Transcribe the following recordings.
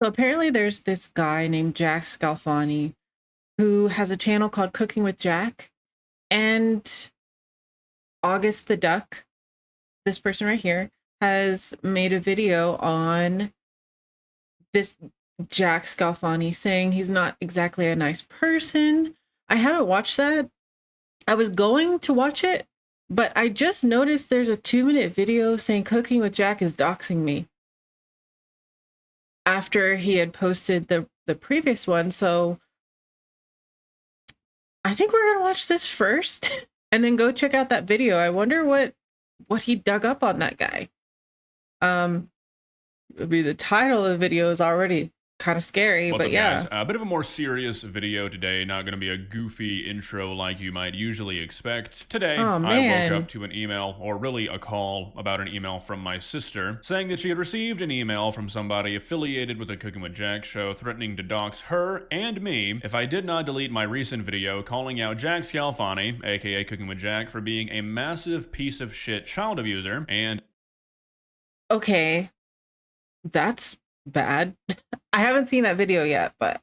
So apparently there's this guy named Jack Scalfani who has a channel called Cooking with Jack. And August the Duck, this person right here, has made a video on this Jack Scalfani saying he's not exactly a nice person. I haven't watched that. I was going to watch it, but I just noticed there's a 2-minute video saying Cooking with Jack is doxing me after he had posted the previous one. So I think we're going to watch this first and then go check out that video. I wonder what he dug up on that guy. It would be the title of the video is already kind of scary, What's but up, yeah. guys? A bit of a more serious video today, not going to be a goofy intro like you might usually expect. Today, Oh, I woke up to an email, or really a call about an email from my sister, saying that she had received an email from somebody affiliated with the Cooking with Jack show threatening to dox her and me if I did not delete my recent video calling out Jack Scalfani, aka Cooking with Jack, for being a massive piece of shit child abuser, and... Okay, that's bad. I haven't seen that video yet, but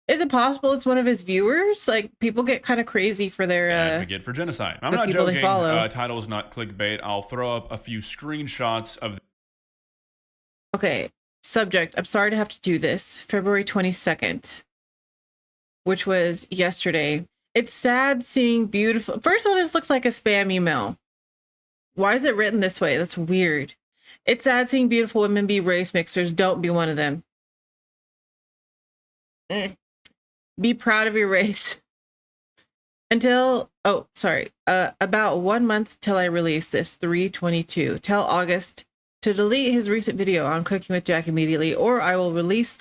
is it possible it's one of his viewers? Like, people get kind of crazy for their advocate for genocide. I'm not joking. Title's not clickbait. I'll throw up a few screenshots of... Okay, subject. I'm sorry to have to do this. February 22nd, which was yesterday. It's sad seeing beautiful... First of all, this looks like a spam email. Why is it written this way? That's weird. It's sad seeing beautiful women be race mixers. Don't be one of them. Be proud of your race. Until, oh, sorry, about 1 month till I release this, 3/22. Tell August to delete his recent video on Cooking with Jack immediately, or I will release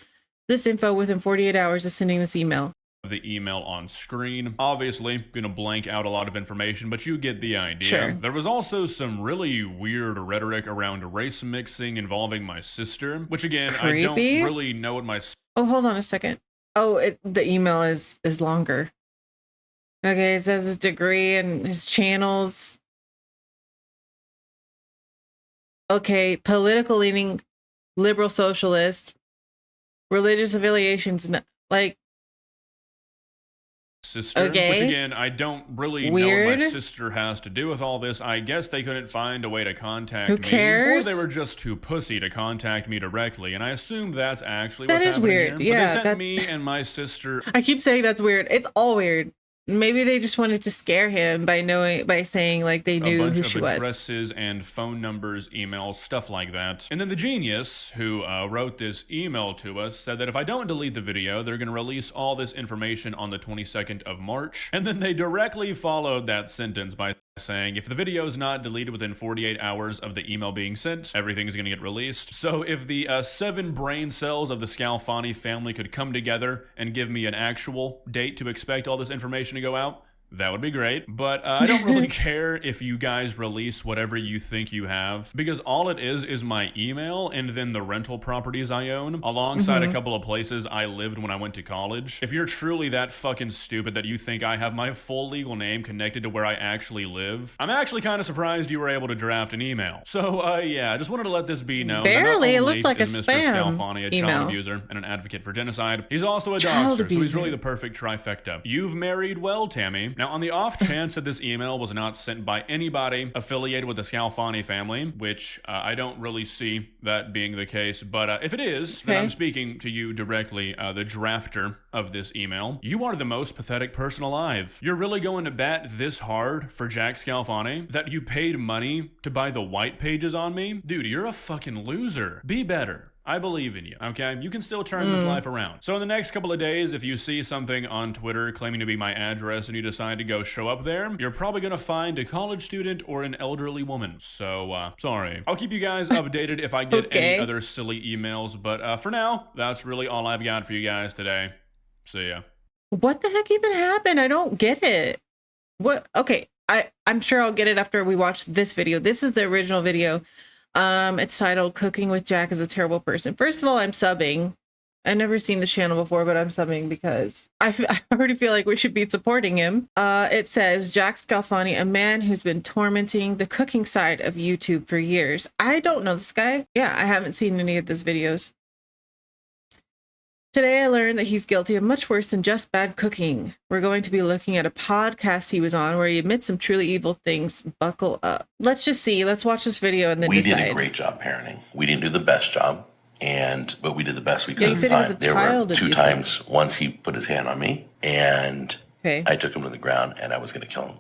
this info within 48 hours of sending this email. The email on screen. Obviously, gonna blank out a lot of information, but you get the idea. Sure. There was also some really weird rhetoric around race mixing involving my sister, which again, Creepy. I don't really know what my... Oh, hold on a second. Oh, the email is longer. Okay, it says his degree and his channels. Okay, political leaning, liberal socialist, religious affiliations, like... Sister, okay. Which again, I don't really know what my sister has to do with all this. I guess they couldn't find a way to contact me. Who cares? Or they were just too pussy to contact me directly, and I assume that's actually that what's is happening weird. here. Yeah, but they sent me and my sister... I keep saying that's weird. It's all weird. Maybe they just wanted to scare him by saying like they knew who she was. A bunch of addresses and phone numbers, emails, stuff like that. And then the genius who wrote this email to us said that if I don't delete the video, they're going to release all this information on the 22nd of March. And then they directly followed that sentence by saying if the video is not deleted within 48 hours of the email being sent, everything's gonna get released. So if the 7 brain cells of the Scalfani family could come together and give me an actual date to expect all this information to go out, that would be great. But I don't really care if you guys release whatever you think you have, because all it is my email and then the rental properties I own, alongside a couple of places I lived when I went to college. If you're truly that fucking stupid that you think I have my full legal name connected to where I actually live, I'm actually kind of surprised you were able to draft an email. So yeah, I just wanted to let this be known. Barely, it looked like a Mr. spam Scalfani, a email. Child abuser and an advocate for genocide. He's also a doxer, so he's really the perfect trifecta. You've married well, Tammy. Now, on the off chance that this email was not sent by anybody affiliated with the Scalfani family, which I don't really see that being the case, but if it is, then I'm speaking to you directly, the drafter of this email. You are the most pathetic person alive. You're really going to bat this hard for Jack Scalfani that you paid money to buy the white pages on me? Dude, you're a fucking loser. Be better. I believe in you, okay? You can still turn this life around. So in the next couple of days, if you see something on Twitter claiming to be my address and you decide to go show up there, you're probably gonna find a college student or an elderly woman. So, sorry. I'll keep you guys updated if I get any other silly emails, but for now, that's really all I've got for you guys today. See ya. What the heck even happened? I don't get it. What? Okay, I'm sure I'll get it after we watch this video. This is the original video. It's titled Cooking with Jack is a Terrible Person. First of all, I'm subbing. I've never seen the channel before, but I'm subbing because I already feel like we should be supporting him. It says, Jack Scalfani, a man who's been tormenting the cooking side of YouTube for years. I don't know this guy. Yeah, I haven't seen any of his videos. Today I learned that he's guilty of much worse than just bad cooking. We're going to be looking at a podcast he was on where he admits some truly evil things. Buckle up. Let's just see. Let's watch this video and then decide. We did a great job parenting. We didn't do the best job, but we did the best we could. Yeah, he said he was a child There were 2 times. Once he put his hand on me, and okay. I took him to the ground, and I was going to kill him.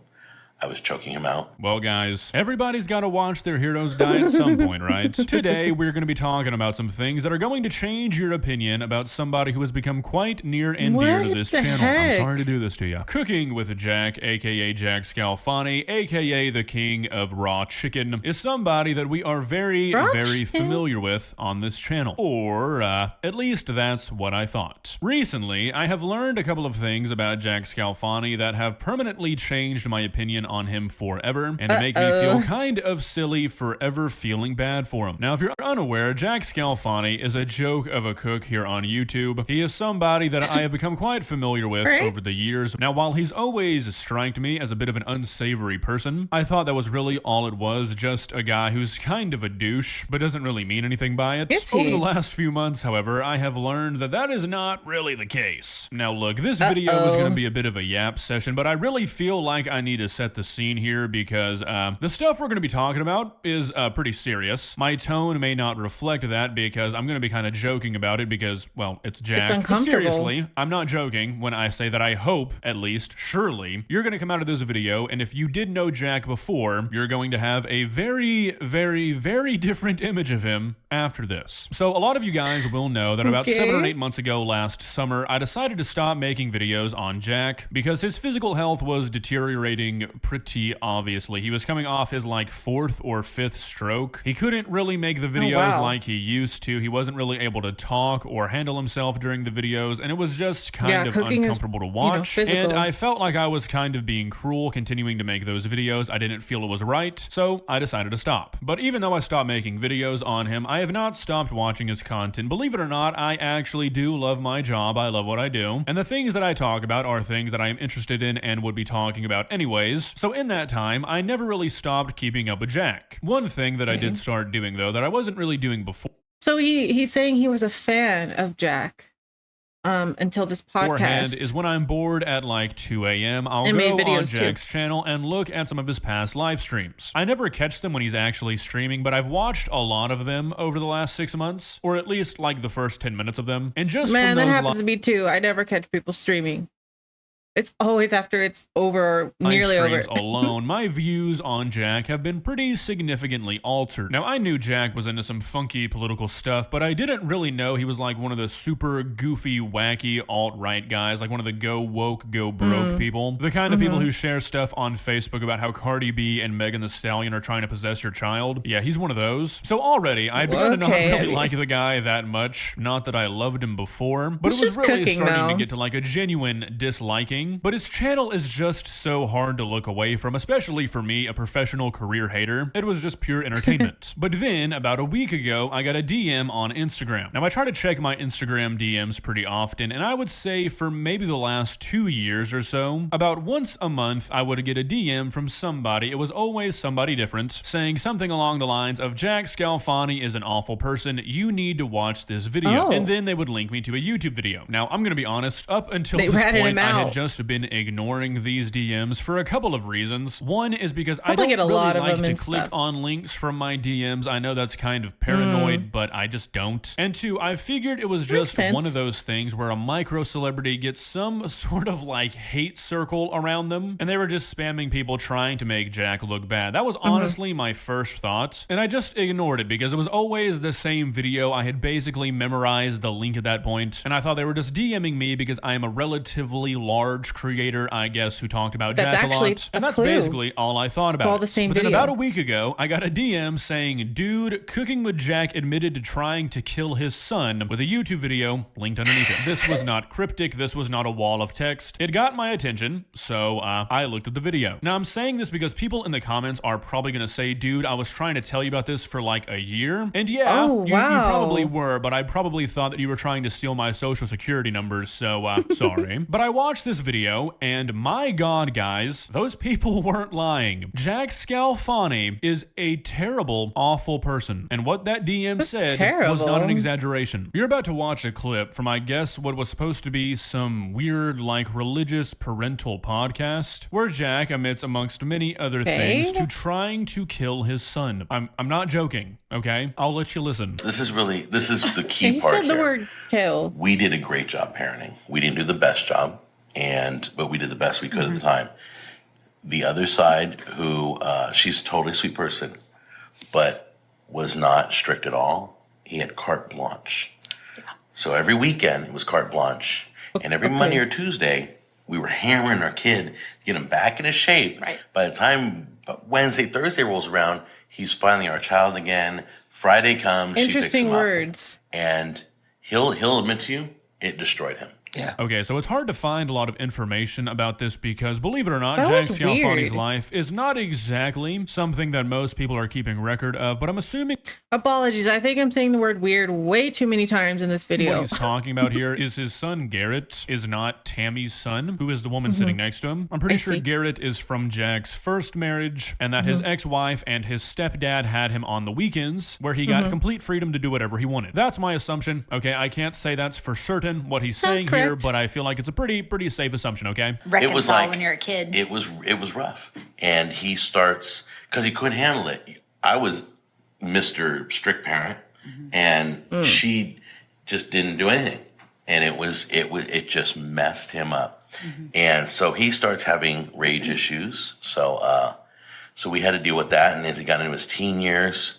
I was choking him out. Well, guys, everybody's got to watch their heroes die at some point, right? Today, we're going to be talking about some things that are going to change your opinion about somebody who has become quite near and dear to this channel. Heck? I'm sorry to do this to you. Cooking with Jack, aka Jack Scalfani, aka the king of raw chicken, is somebody that we are very familiar with on this channel. Or, at least that's what I thought. Recently, I have learned a couple of things about Jack Scalfani that have permanently changed my opinion on him forever, and to make me feel kind of silly forever feeling bad for him. Now, if you're unaware, Jack Scalfani is a joke of a cook here on YouTube. He is somebody that I have become quite familiar with over the years. Now, while he's always striked me as a bit of an unsavory person, I thought that was really all it was, just a guy who's kind of a douche, but doesn't really mean anything by it. Over the last few months, however, I have learned that that is not really the case. Now, look, this video is going to be a bit of a yap session, but I really feel like I need to set the scene here because the stuff we're going to be talking about is pretty serious. My tone may not reflect that because I'm going to be kind of joking about it because, well, it's Jack. It's uncomfortable. But seriously, I'm not joking when I say that I hope, at least, surely, you're going to come out of this video, and if you did know Jack before, you're going to have a very, very, very different image of him after this. So a lot of you guys will know that about 7 or 8 months ago last summer, I decided to stop making videos on Jack because his physical health was deteriorating pretty obviously. He was coming off his like 4th or 5th stroke. He couldn't really make the videos like he used to. He wasn't really able to talk or handle himself during the videos, and it was just kind of uncomfortable to watch. And I felt like I was kind of being cruel continuing to make those videos. I didn't feel it was right, so I decided to stop. But even though I stopped making videos on him, I have not stopped watching his content. Believe it or not, I actually do love my job. I love what I do. And the things that I talk about are things that I am interested in and would be talking about anyways. So in that time, I never really stopped keeping up with Jack. One thing that I did start doing, though, that I wasn't really doing before. So he's saying he was a fan of Jack until this podcast. Is when I'm bored at like 2 a.m., I'll go on Jack's channel and look at some of his past live streams. I never catch them when he's actually streaming, but I've watched a lot of them over the last 6 months, or at least like the first 10 minutes of them. And just man, that happens to me too. I never catch people streaming. It's always after it's over or nearly over. Alone, my views on Jack have been pretty significantly altered. Now, I knew Jack was into some funky political stuff, but I didn't really know he was like one of the super goofy, wacky alt-right guys, like one of the go woke, go broke people. The kind of people who share stuff on Facebook about how Cardi B and Megan Thee Stallion are trying to possess your child. Yeah, he's one of those. So already, I'd begun to not really like the guy that much. Not that I loved him before, but it was really starting to get to like a genuine disliking. But his channel is just so hard to look away from, especially for me, a professional career hater. It was just pure entertainment. But then, about a week ago, I got a DM on Instagram. Now, I try to check my Instagram DMs pretty often, and I would say for maybe the last 2 years or so, about once a month, I would get a DM from somebody. It was always somebody different, saying something along the lines of, Jack Scalfani is an awful person. You need to watch this video. And then they would link me to a YouTube video. Now, I'm going to be honest, up until this point, I had just been ignoring these DMs for a couple of reasons. One is because I don't really like to click on links from my DMs. I know that's kind of paranoid, but I just don't. And two, I figured it was just one of those things where a micro celebrity gets some sort of like hate circle around them, and they were just spamming people trying to make Jack look bad. That was honestly my first thought, and I just ignored it because it was always the same video. I had basically memorized the link at that point, and I thought they were just DMing me because I am a relatively large creator, I guess, who talked about Jack a lot. And that's basically all I thought about. It's all the same video. Then about a week ago, I got a DM saying, dude, Cooking with Jack admitted to trying to kill his son with a YouTube video linked underneath it. This was not cryptic. This was not a wall of text. It got my attention, so I looked at the video. Now, I'm saying this because people in the comments are probably going to say, dude, I was trying to tell you about this for like a year. And yeah, you probably were, but I probably thought that you were trying to steal my social security numbers, so sorry. But I watched this video video, and my God, guys, those people weren't lying. Jack Scalfani is a terrible, awful person. And what that DM That's said was terrible. not an exaggeration. You're about to watch a clip from, I guess, what was supposed to be some weird, like, religious parental podcast, where Jack admits, amongst many other things, to trying to kill his son. I'm not joking, okay? I'll let you listen. This is the key He part said the here. word kill. We did a great job parenting. We didn't do the best job, but we did the best we could at the time. The other side, who she's a totally sweet person, but was not strict at all. He had carte blanche. So every weekend it was carte blanche, and every Monday or Tuesday we were hammering our kid to get him back into shape. Right. By the time Wednesday, Thursday rolls around, he's finally our child again. Friday comes. Interesting she picks him up, words. and he'll admit to you it destroyed him. Yeah. Okay, so it's hard to find a lot of information about this because, believe it or not, That Jack was Scalfani's weird. life is not exactly something that most people are keeping record of, but I'm assuming Apologies. I think I'm saying the word weird way too many times in this what video. he's talking about here is his son Garrett is not Tammy's son, who is the woman sitting next to him. I'm pretty sure see. Garrett is from Jack's first marriage, and that his ex-wife and his stepdad had him on the weekends, where he got complete freedom to do whatever he wanted. That's my assumption, okay? I can't say that's for certain what he's Sounds saying here, correct. but I feel like it's a pretty safe assumption, okay? Reconcile when you're a kid. It was rough, and he starts because he couldn't handle it. I was Mr. Strict Parent, and she just didn't do anything, and it just messed him up, and so he starts having rage issues. So we had to deal with that, and as he got into his teen years,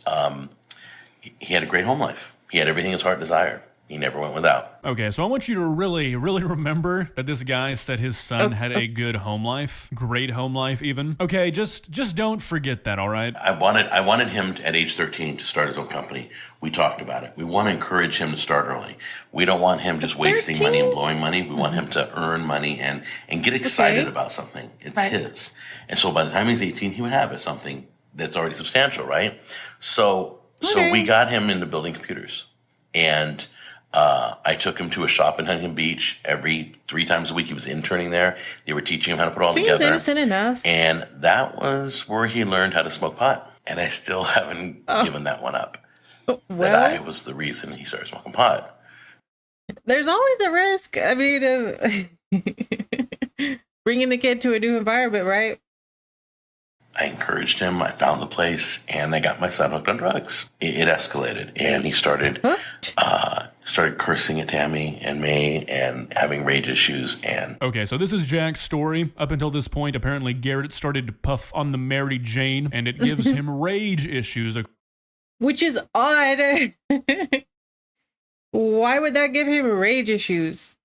he had a great home life. He had everything his heart desired. He never went without. Okay, so I want you to really remember that this guy said his son had a good home life, great home life even. Okay, just don't forget that, all right? I wanted him at age 13 to start his own company. We talked about it. We want to encourage him to start early. We don't want him just wasting money and 13? blowing money. We want him to earn money and get excited Okay. about something. It's Right. his. And so by the time he's 18, he would have something that's already substantial, right? So Okay. we got him into building computers. And I took him to a shop in Huntington Beach every 3 times a week. He was interning there. They were teaching him how to put it all Seems together. innocent enough. And that was where he learned how to smoke pot. And I still haven't given that one up. That I Well, was the reason he started smoking pot. there's always a risk. I mean, of bringing the kid to a new environment, right? I encouraged him. I found the place, and I got my son hooked on drugs. It escalated, and he started cursing at Tammy and me, and having rage issues. And Okay, so this is Jack's story. Up until this point, apparently Garrett started to puff on the Mary Jane, and it gives him rage issues. Which is odd. Why would that give him rage issues?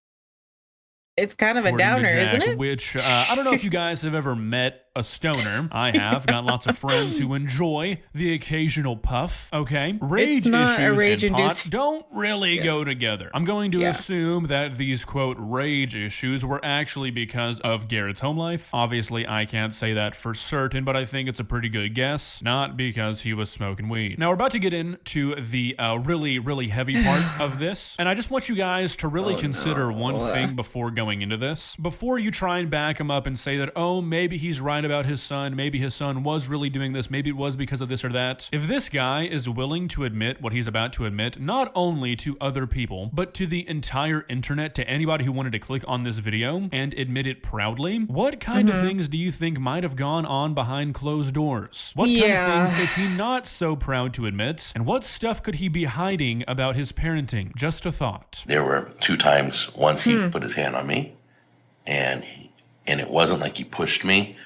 It's kind of a according to downer, Jack, isn't it? Which, I don't know if you guys have ever met a stoner. I have. Got lots of friends who enjoy the occasional puff, okay? Rage not a issues and pot rage-inducing- don't really go together. I'm going to Yeah. assume that these, quote, rage issues were actually because of Garrett's home life. Obviously, I can't say that for certain, but I think it's a pretty good guess. Not because he was smoking weed. Now, we're about to get into the really heavy part of this, and I just want you guys to really consider one thing before going into this. Before you try and back him up and say that, oh, maybe he's right about his son, maybe his son was really doing this, maybe it was because of this or that. If this guy is willing to admit what he's about to admit, not only to other people, but to the entire internet, to anybody who wanted to click on this video and admit it proudly, what kind of things do you think might have gone on behind closed doors? What kind of things is he not so proud to admit? And what stuff could he be hiding about his parenting? Just a thought. there were 2 times. Once he put his hand on me, and it wasn't like he pushed me,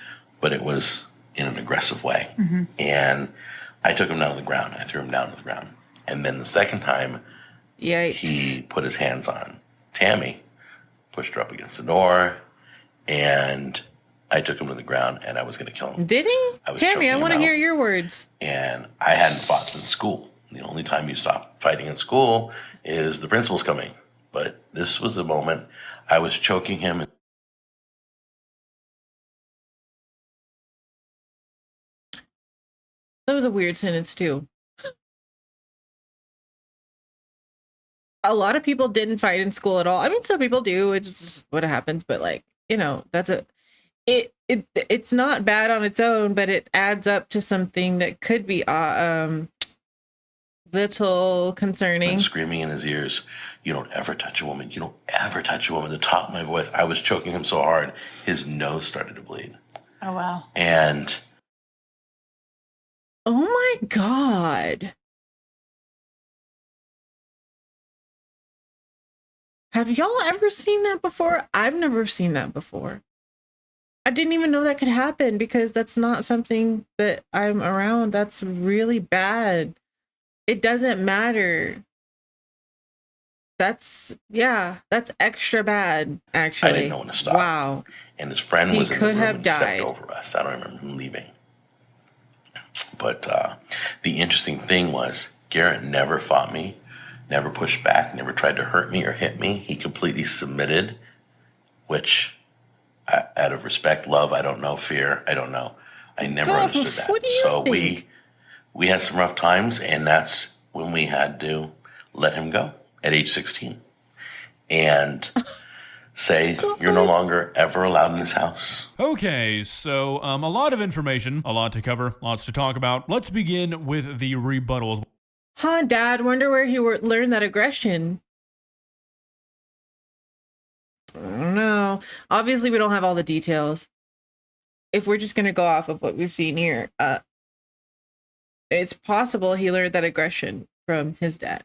but it was in an aggressive way. And I took him down to the ground. I threw him down to the ground. And then the second time, Yikes. he put his hands on Tammy, pushed her up against the door, and I took him to the ground, and I was going to kill him. Did he? I was Tammy, I choking want to him hear out. your words. And I hadn't fought since school. The only time you stop fighting in school is the principal's coming. But this was the moment I was choking him. That was a weird sentence, too. A lot of people didn't fight in school at all. I mean, some people do. It's just what happens, but like, that's it's not bad on its own, but it adds up to something that could be little concerning. And screaming in his ears, "You don't ever touch a woman. You don't ever touch a woman." At the top of my voice, I was choking him so hard, his nose started to bleed. Oh, wow. And oh my God. Have y'all ever seen that before? I've never seen that before. I didn't even know that could happen because that's not something that I'm around. That's really bad. It doesn't matter. That's extra bad, actually. I didn't know when to stop. Wow. And his friend He was in the could room have and died. stepped over us. I don't remember him leaving. But the interesting thing was Garrett never fought me, never pushed back, never tried to hurt me or hit me. He completely submitted, which out of respect, love, I don't know, fear, I don't know. I never God, understood that. what do you So think? we had some rough times, and that's when we had to let him go at age 16 and say, "You're no longer ever allowed in this house." Okay, so a lot of information, a lot to cover, lots to talk about. Let's begin with the rebuttals. Huh, Dad? Wonder where he learned that aggression. I don't know. Obviously, we don't have all the details. If we're just gonna go off of what we've seen here, it's possible he learned that aggression from his dad.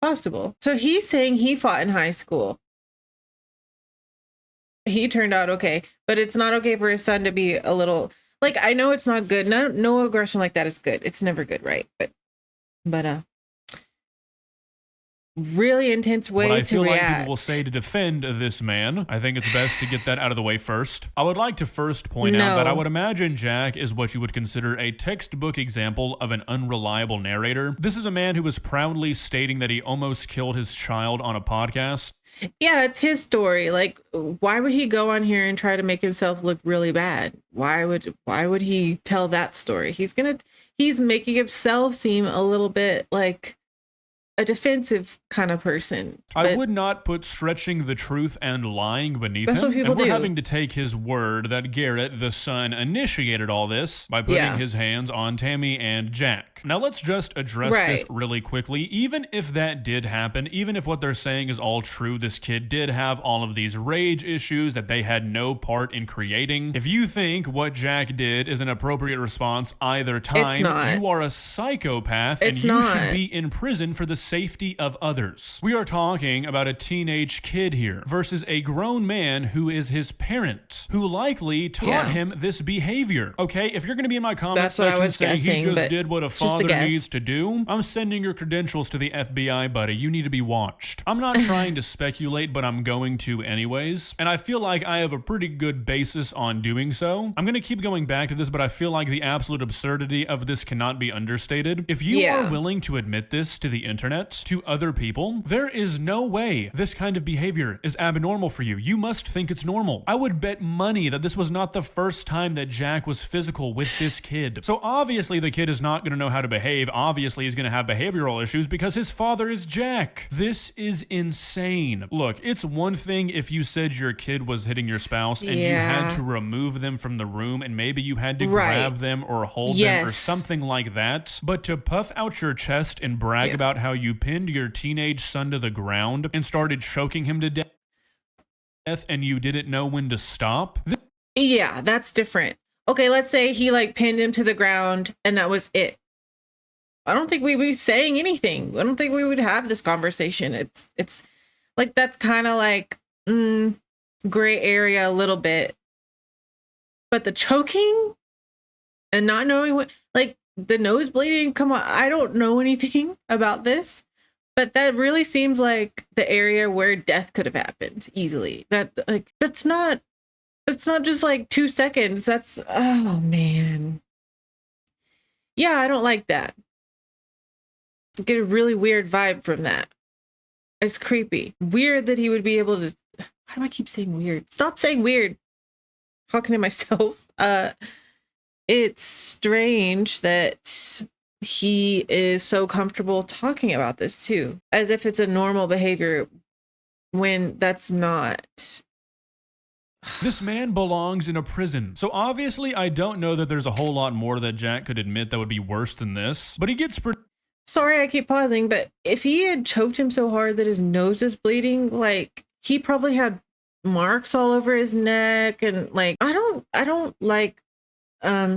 Possible. So he's saying he fought in high school. He turned out okay, but it's not okay for his son to be a little like, I know it's not good. No aggression like that is good. It's never good, right? But really intense way What I to feel like react. people will say to defend this man, I think it's best to get that out of the way first. I would like to first point out that I would imagine Jack is what you would consider a textbook example of an unreliable narrator. This is a man who was proudly stating that he almost killed his child on a podcast. Yeah, it's his story. Like, why would he go on here and try to make himself look really bad? Why would he tell that story? He's making himself seem a little bit like a defensive kind of person. I would not put stretching the truth and lying beneath That's him. what people and we're do. having to take his word that Garrett, the son, initiated all this by putting his hands on Tammy and Jack. Now let's just address this really quickly. Even if that did happen, even if what they're saying is all true, this kid did have all of these rage issues that they had no part in creating. If you think what Jack did is an appropriate response either time, you are a psychopath and you should be in prison for the safety of others. We are talking about a teenage kid here versus a grown man who is his parent, who likely taught him this behavior. Okay, if you're going to be in my comment section saying he just did what a father needs to do, I'm sending your credentials to the FBI, buddy. You need to be watched. I'm not trying to speculate, but I'm going to anyways, and I feel like I have a pretty good basis on doing so. I'm going to keep going back to this, but I feel like the absolute absurdity of this cannot be understated. If you are willing to admit this to the internet, to other people, there is no way this kind of behavior is abnormal for you. You must think it's normal. I would bet money that this was not the first time that Jack was physical with this kid. So obviously the kid is not going to know how to behave. Obviously he's going to have behavioral issues because his father is Jack. This is insane. Look, it's one thing if you said your kid was hitting your spouse and you had to remove them from the room and maybe you had to grab them or hold them or something like that. But to puff out your chest and brag about how you pinned your teenage son to the ground and started choking him to death and you didn't know when to stop? Yeah, that's different. Okay, let's say he like pinned him to the ground and that was it. I don't think we'd be saying anything. I don't think we would have this conversation. It's like, that's kind of like gray area a little bit. But the choking and not knowing what, like the nose bleeding, come on, I don't know anything about this, but that really seems like the area where death could have happened easily. That's not just like 2 seconds. That's, oh man. Yeah, I don't like that. I get a really weird vibe from that. It's creepy. Weird that he would be able to, why do I keep saying weird? Stop saying weird. Talking to myself. It's strange that he is so comfortable talking about this too, as if it's a normal behavior when that's not. This man belongs in a prison. So obviously, I don't know that there's a whole lot more that Jack could admit that would be worse than this, but he gets Sorry, I keep pausing, but if he had choked him so hard that his nose is bleeding, like, he probably had marks all over his neck, and like, I don't like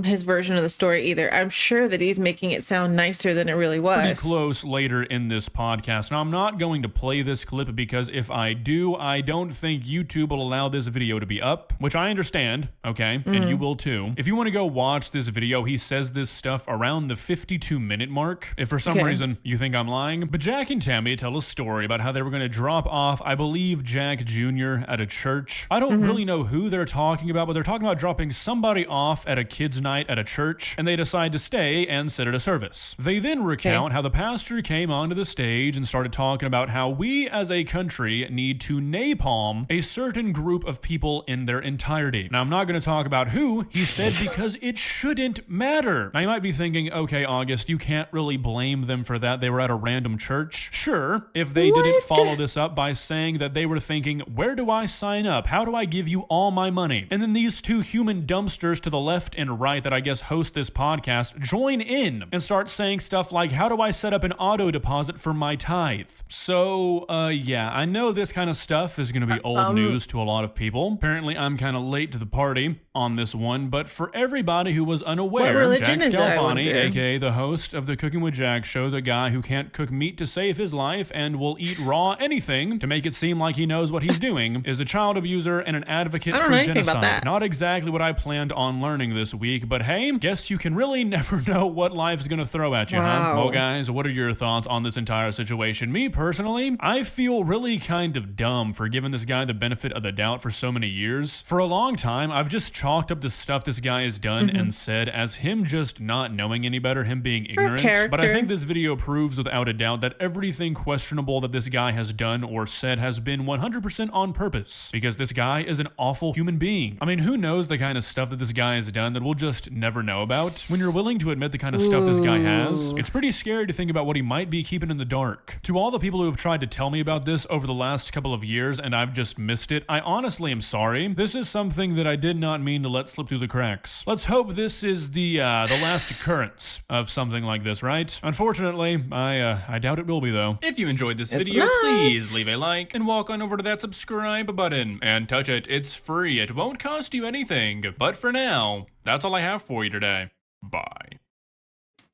his version of the story either. I'm sure that he's making it sound nicer than it really was. pretty close later in this podcast. Now, I'm not going to play this clip because if I do, I don't think YouTube will allow this video to be up, which I understand, okay? And you will too. If you want to go watch this video, he says this stuff around the 52-minute mark. If for some reason you think I'm lying. But Jack and Tammy tell a story about how they were going to drop off, I believe, Jack Jr. at a church. I don't really know who they're talking about, but they're talking about dropping somebody off at a kids' night at a church, and they decide to stay and sit at a service. They then recount how the pastor came onto the stage and started talking about how we as a country need to napalm a certain group of people in their entirety. Now, I'm not going to talk about who he said because it shouldn't matter. Now, you might be thinking, okay, August, you can't really blame them for that. They were at a random church. Sure, if they didn't follow this up by saying that they were thinking, where do I sign up? How do I give you all my money? And then these two human dumpsters to the left and right that I guess host this podcast join in and start saying stuff like, how do I set up an auto deposit for my tithe? So, yeah, I know this kind of stuff is going to be old news to a lot of people. Apparently, I'm kind of late to the party on this one, but for everybody who was unaware, Jack Scalfani, aka the host of the Cooking with Jack show, the guy who can't cook meat to save his life and will eat raw anything to make it seem like he knows what he's doing, is a child abuser and an advocate for genocide. Not exactly what I planned on learning this week, but hey, guess you can really never know what life's gonna throw at you, huh? Well, guys, what are your thoughts on this entire situation? Me, personally, I feel really kind of dumb for giving this guy the benefit of the doubt for so many years. For a long time, I've just chalked up the stuff this guy has done and said as him just not knowing any better, him being ignorant. But I think this video proves without a doubt that everything questionable that this guy has done or said has been 100% on purpose, because this guy is an awful human being. I mean, who knows the kind of stuff that this guy has done that we'll just never know about? When you're willing to admit the kind of stuff this guy has, it's pretty scary to think about what he might be keeping in the dark. To all the people who have tried to tell me about this over the last couple of years and I've just missed it, I honestly am sorry. This is something that I did not mean to let slip through the cracks. Let's hope this is the last occurrence of something like this, right? Unfortunately, I doubt it will be, though. If you enjoyed this video, please leave a like and walk on over to that subscribe button and touch it. It's free. It won't cost you anything. But for now, that's all I have for you today. Bye.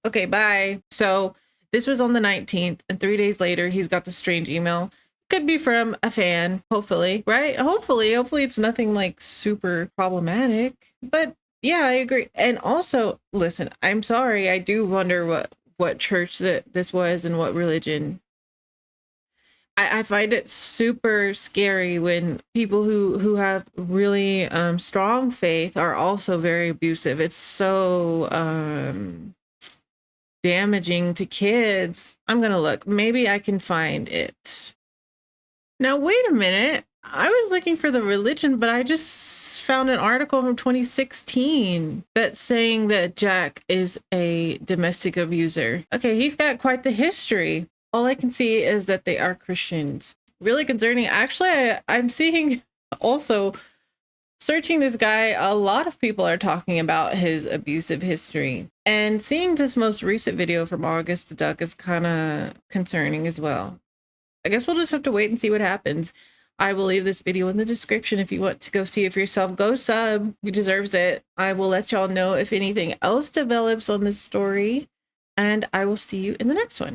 Okay, bye. So this was on the 19th, and 3 days later, he's got the strange email. Could be from a fan, hopefully, right? Hopefully it's nothing like super problematic. But yeah, I agree. And also, listen, I'm sorry. I do wonder what church that this was and what religion. I find it super scary when people who have really strong faith are also very abusive. It's so damaging to kids. I'm gonna look. Maybe I can find it. Now, wait a minute. I was looking for the religion, but I just found an article from 2016 that's saying that Jack is a domestic abuser. Okay, he's got quite the history. All I can see is that they are Christians. Really concerning. Actually, I'm seeing also, searching this guy, a lot of people are talking about his abusive history. And seeing this most recent video from August the Duck is kind of concerning as well. I guess we'll just have to wait and see what happens. I will leave this video in the description if you want to go see it for yourself. Go sub. He deserves it. I will let y'all know if anything else develops on this story. And I will see you in the next one.